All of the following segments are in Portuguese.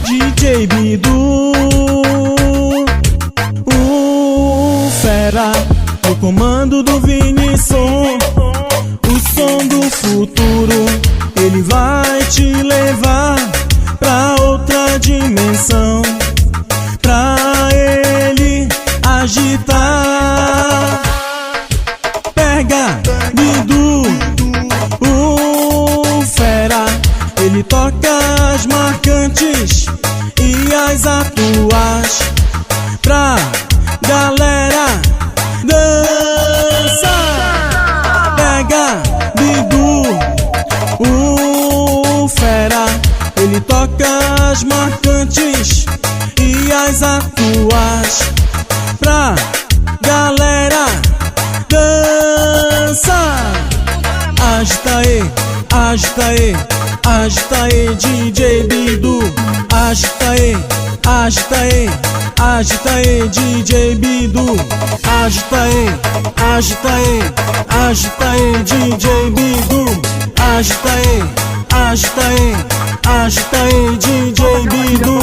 DJ Bidu, o fera, no comando do Vinição. O som do futuro, ele vai te levar pra outra dimensão, pra ele agitar. Pega Bidu, o fera, ele toca as marcantes e as atuais pra galera dançar. Pega Bidu, o fera, ele toca as marcantes e as atuais pra galera dançar. Agita aí, agita aí, agita aí, DJ Bidu. Agita aí, agita aí, agita aí, DJ Bidu. Agita aí, agita aí, agita aí, DJ Bidu. Agita aí, agita aí, agita aí, DJ Bidu.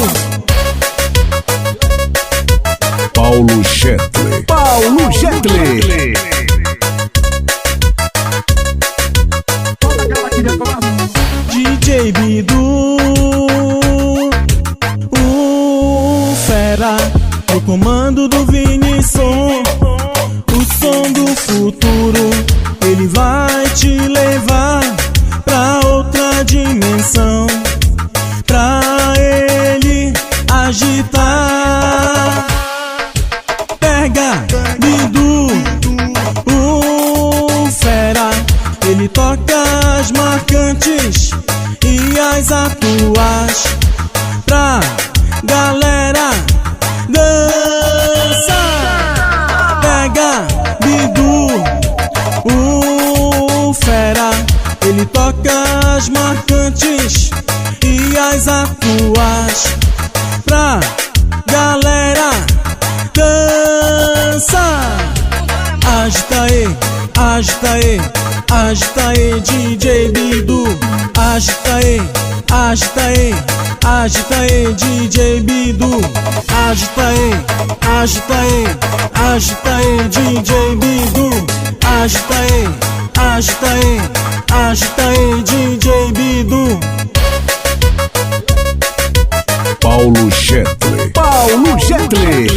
Paulo Shetley. Paulo Shetley. DJ Bidu, o fera, no comando do Vinição. O som do futuro, ele vai te levar pra outra dimensão, pra ele agitar. Pega Bidu, o fera, ele toca as marcantes e as atuais pra galera dançar. Pega Bidu, o fera, ele toca as marcantes e as atuais pra galera dançar. Agita aí, agita aí, agita aí, DJ Bidu. Agita aí, agita aí, agita aí, DJ Bidu. Agita aí, agita aí, agita aí, DJ Bidu. Agita aí, agita aí, agita aí, DJ Bidu. Paulo Shetley. Paulo Shetley.